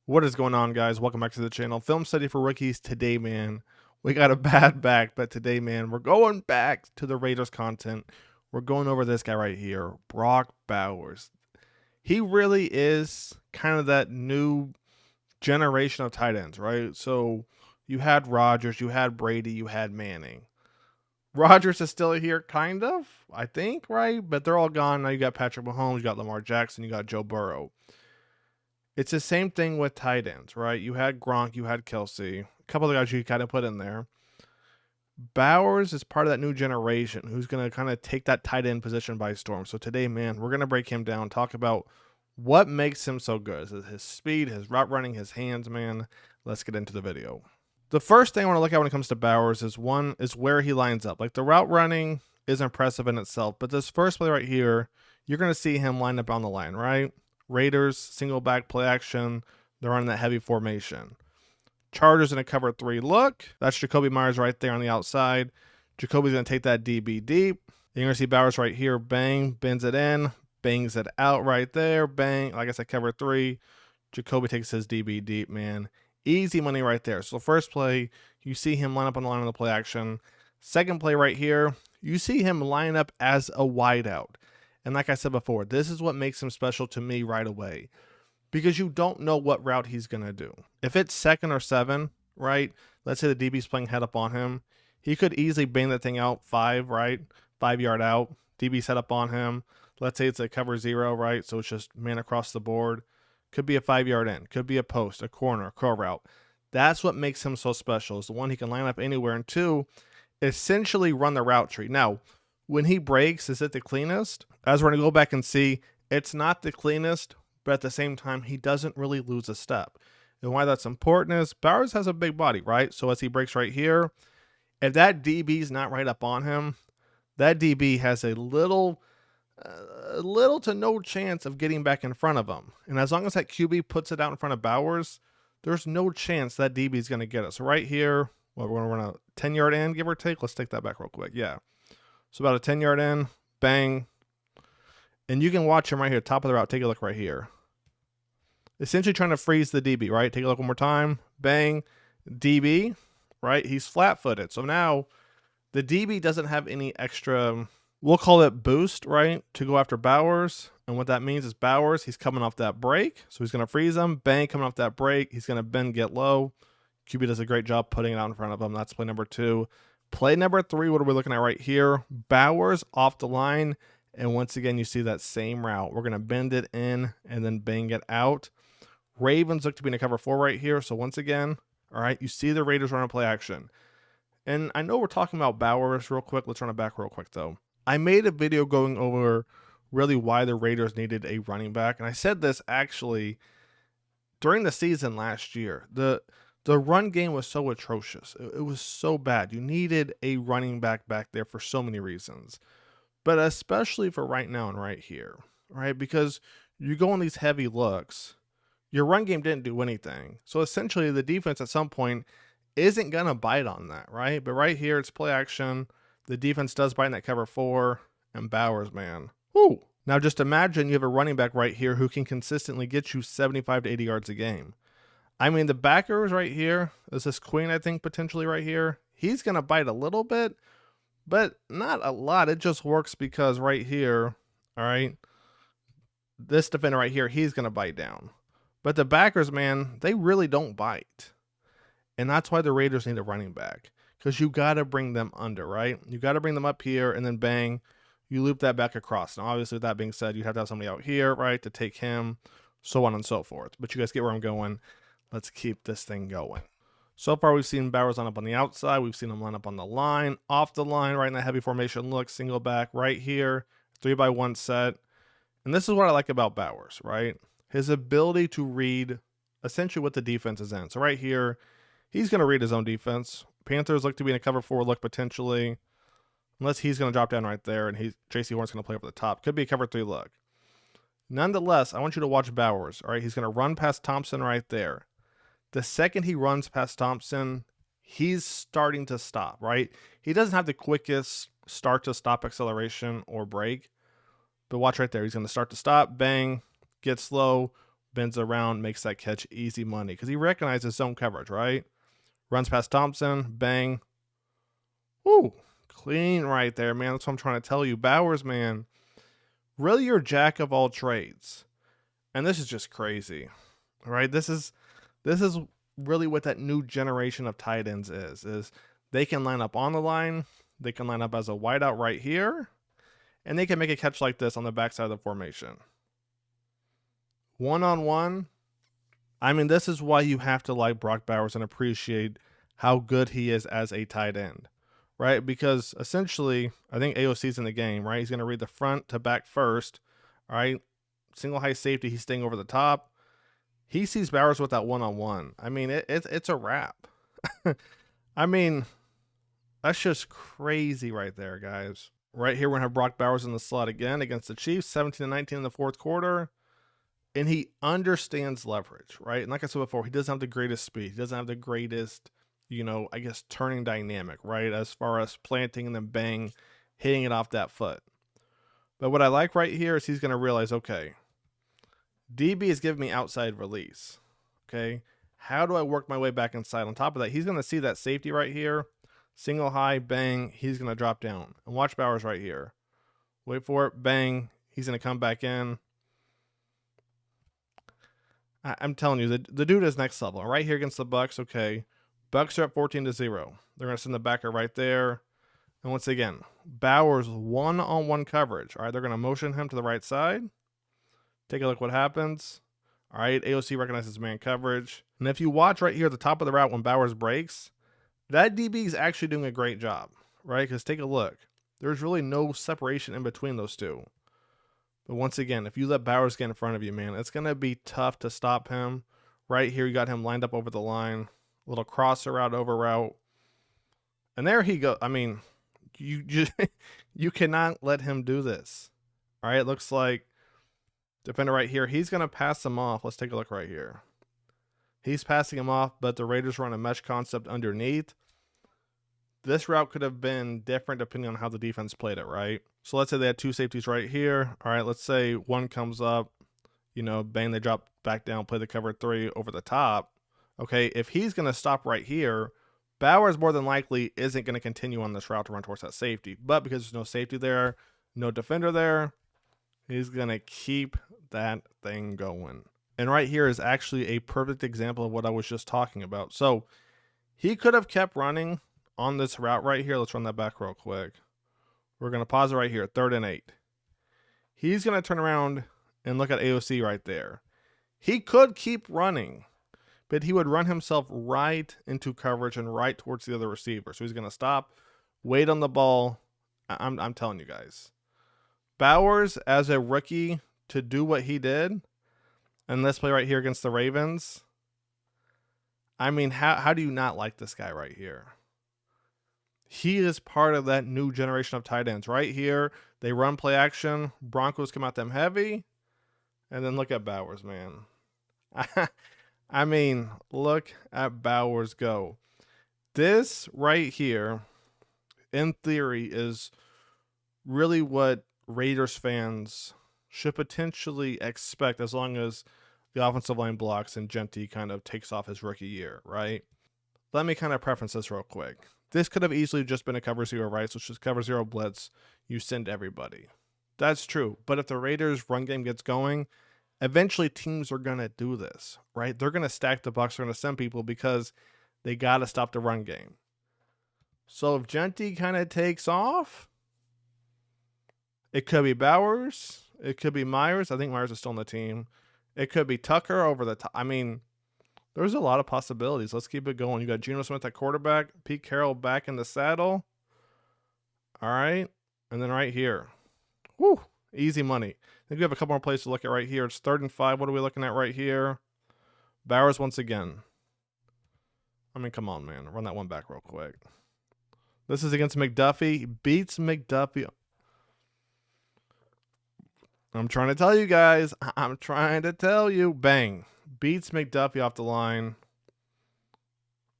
What is going on, guys? Welcome back to the channel. Film study for rookies. Today, man, we got a bad back, but today, man, we're going back to the Raiders content. We're going over this guy right here, Brock Bowers. He really is kind of that new generation of tight ends, right? So you had Rodgers, you had Brady, you had Manning. Rodgers is still here, kind of, I think, right? But they're all gone. Now you got Patrick Mahomes, you got Lamar Jackson, you got Joe Burrow. It's the same thing with tight ends, right? You had Gronk, you had Kelsey, a couple of guys you kind of put in there. Bowers is part of that new generation who's going to kind of take that tight end position by storm. So today, man, we're going to break him down, talk about what makes him so good. Is it his speed, his route running, his hands, man? Let's get into the video. The first thing I want to look at when it comes to Bowers is where he lines up. Like the route running is impressive in itself, but this first play right here, you're going to see him line up on the line, right? Raiders, single back play action. They're running that heavy formation. Chargers in a cover 3 look. That's Jacoby Myers right there on the outside. Jacoby's going to take that DB deep. You're going to see Bowers right here. Bang, bends it in. Bangs it out right there. Bang. Like I said, cover 3. Jacoby takes his DB deep, man. Easy money right there. So first play, you see him line up on the line of the play action. Second play right here, you see him line up as a wideout. And like I said before, this is what makes him special to me right away, because you don't know what route he's going to do. If it's 2nd or 7, right? Let's say the DB's playing head up on him. He could easily bang that thing out 5, right? 5-yard out. DB set up on him. Let's say it's a cover 0, right? So it's just man across the board. Could be a 5-yard in. Could be a post, a corner, a curl route. That's what makes him so special, is the one he can line up anywhere. And 2, essentially run the route tree. Now, when he breaks, is it the cleanest? As we're going to go back and see, it's not the cleanest, but at the same time, he doesn't really lose a step. And why that's important is Bowers has a big body, right? So as he breaks right here, if that DB's not right up on him, that DB has a little to no chance of getting back in front of him. And as long as that QB puts it out in front of Bowers, there's no chance that DB is going to get it. So right here, well, we're going to run a 10-yard in, give or take. Let's take that back real quick. Yeah. So about a 10-yard in, bang. And you can watch him right here, top of the route. Take a look right here. Essentially trying to freeze the DB, right? Take a look one more time. Bang. DB, right? He's flat-footed. So now the DB doesn't have any extra, we'll call it boost, right, to go after Bowers. And what that means is Bowers, he's coming off that break. So he's going to freeze him. Bang, coming off that break. He's going to bend, get low. QB does a great job putting it out in front of him. That's play number 2. Play number 3, what are we looking at right here? Bowers off the line. And once again, you see that same route. We're going to bend it in and then bang it out. Ravens look to be in a cover 4 right here. So once again, all right, you see the Raiders run a play action. And I know we're talking about Bowers real quick. Let's run it back real quick, though. I made a video going over really why the Raiders needed a running back. And I said this actually during the season last year. The run game was so atrocious. It was so bad. You needed a running back there for so many reasons. But especially for right now and right here, right? Because you go on these heavy looks, your run game didn't do anything. So essentially the defense at some point isn't going to bite on that, right? But right here, it's play action. The defense does bite in that cover 4, and Bowers, man. Whoo! Now just imagine you have a running back right here who can consistently get you 75 to 80 yards a game. I mean, the backers right here, this is Queen, I think, potentially right here. He's going to bite a little bit, but not a lot. It just works because right here, all right, this defender right here, he's going to bite down. But the backers, man, they really don't bite. And that's why the Raiders need a running back, because you got to bring them under, right? You got to bring them up here and then bang, you loop that back across. Now, obviously, with that being said, you'd have to have somebody out here, right, to take him, so on and so forth. But you guys get where I'm going. Let's keep this thing going. So far, we've seen Bowers line up on the outside. We've seen him line up on the line, off the line, right in that heavy formation look, single back right here, 3-by-1 set. And this is what I like about Bowers, right? His ability to read essentially what the defense is in. So right here, he's going to read his own defense. Panthers look to be in a cover 4 look potentially, unless he's going to drop down right there and J.C. Horn's going to play over the top. Could be a cover 3 look. Nonetheless, I want you to watch Bowers. All right, he's going to run past Thompson right there. The second he runs past Thompson, he's starting to stop, right? He doesn't have the quickest start to stop acceleration or break, but watch right there. He's going to start to stop, bang, get slow, bends around, makes that catch, easy money. Because he recognizes zone coverage, right? Runs past Thompson, bang. Woo, clean right there, man. That's what I'm trying to tell you. Bowers, man, really your jack of all trades. And this is just crazy, right? This is really what that new generation of tight ends is they can line up on the line, they can line up as a wideout right here, and they can make a catch like this on the backside of the formation. One-on-one, I mean, this is why you have to like Brock Bowers and appreciate how good he is as a tight end, right? Because essentially, I think AOC's in the game, right? He's going to read the front to back first, all right? Single high safety, he's staying over the top. He sees Bowers with that one-on-one. I mean, it's a wrap. I mean, that's just crazy right there, guys. Right here, we're going to have Brock Bowers in the slot again against the Chiefs, 17-19 in the fourth quarter. And he understands leverage, right? And like I said before, he doesn't have the greatest speed. He doesn't have the greatest, I guess, turning dynamic, right? As far as planting and then bang, hitting it off that foot. But what I like right here is he's going to realize, okay, DB is giving me outside release. Okay. How do I work my way back inside? On top of that, he's going to see that safety right here. Single high, bang. He's going to drop down. And watch Bowers right here. Wait for it. Bang. He's going to come back in. I'm telling you, the dude is next level. Right here against the Bucks, okay. Bucks are up 14-0. They're going to send the backer right there. And once again, Bowers one-on-one coverage. All right, they're going to motion him to the right side. Take a look what happens. All right, AOC recognizes man coverage. And if you watch right here at the top of the route when Bowers breaks, that DB is actually doing a great job, right? Because take a look. There's really no separation in between those two. But once again, if you let Bowers get in front of you, man, it's going to be tough to stop him. Right here, you got him lined up over the line. Little crosser route, over route. And there he goes. I mean, you just you cannot let him do this. All right, it looks like defender right here. He's going to pass him off. Let's take a look right here. He's passing him off, but the Raiders run a mesh concept underneath. This route could have been different depending on how the defense played it, right? So let's say they had two safeties right here. All right, let's say one comes up, bang, they drop back down, play the cover three over the top. Okay, if he's going to stop right here, Bowers more than likely isn't going to continue on this route to run towards that safety. But because there's no safety there, no defender there, he's going to keep that thing going. And right here is actually a perfect example of what I was just talking about. So he could have kept running on this route right here. Let's run that back real quick. We're going to pause it right here, 3rd and 8. He's going to turn around and look at AOC right there. He could keep running, but he would run himself right into coverage and right towards the other receiver. So he's going to stop, wait on the ball. I'm telling you guys. Bowers, as a rookie, to do what he did, and let's play right here against the Ravens. I mean, how do you not like this guy right here? He is part of that new generation of tight ends. Right here, they run play action. Broncos come out them heavy. And then look at Bowers, man. I mean, look at Bowers go. This right here, in theory, is really what Raiders fans should potentially expect as long as the offensive line blocks and Genty kind of takes off his rookie year, right? Let me kind of preference this real quick. This could have easily just been a cover zero, right? So it's just cover zero blitz. You send everybody. That's true. But if the Raiders' run game gets going, eventually teams are going to do this, right? They're going to stack the box. They're going to send people because they got to stop the run game. So if Genty kind of takes off, it could be Bowers. It could be Myers. I think Myers is still on the team. It could be Tucker over the top. I mean, there's a lot of possibilities. Let's keep it going. You got Geno Smith at quarterback. Pete Carrol back in the saddle. All right. And then right here. Woo. Easy money. I think we have a couple more plays to look at right here. It's 3rd and 5. What are we looking at right here? Bowers once again. I mean, come on, man. Run that one back real quick. This is against McDuffie. Beats McDuffie. I'm trying to tell you guys. I'm trying to tell you. Bang. Beats McDuffie off the line.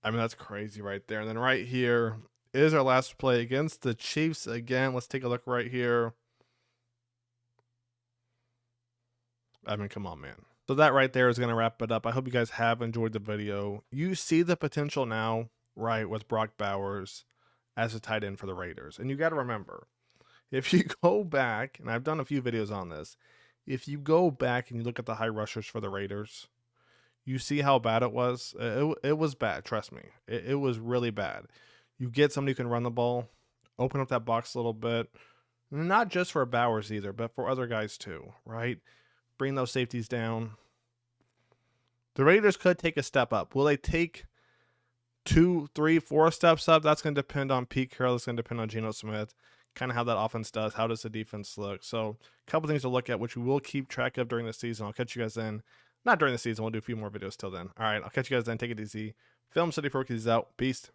I mean, that's crazy right there. And then right here is our last play against the Chiefs again. Let's take a look right here. I mean, come on, man. So that right there is going to wrap it up. I hope you guys have enjoyed the video. You see the potential now, right, with Brock Bowers as a tight end for the Raiders. And you got to remember, if you go back, and I've done a few videos on this, if you go back and you look at the high rushers for the Raiders, you see how bad it was. It was bad, trust me. It was really bad. You get somebody who can run the ball, open up that box a little bit, not just for Bowers either, but for other guys too, right? Bring those safeties down. The Raiders could take a step up. Will they take 2, 3, 4 steps up? That's going to depend on Pete Carrol. It's going to depend on Geno Smith, kind of how that offense does. How does the defense look? So a couple things to look at, which we will keep track of during the season. I'll catch you guys then. Not during the season. We'll do a few more videos till then. All right. I'll catch you guys then. Take it easy. Film City for Rookies out. Peace.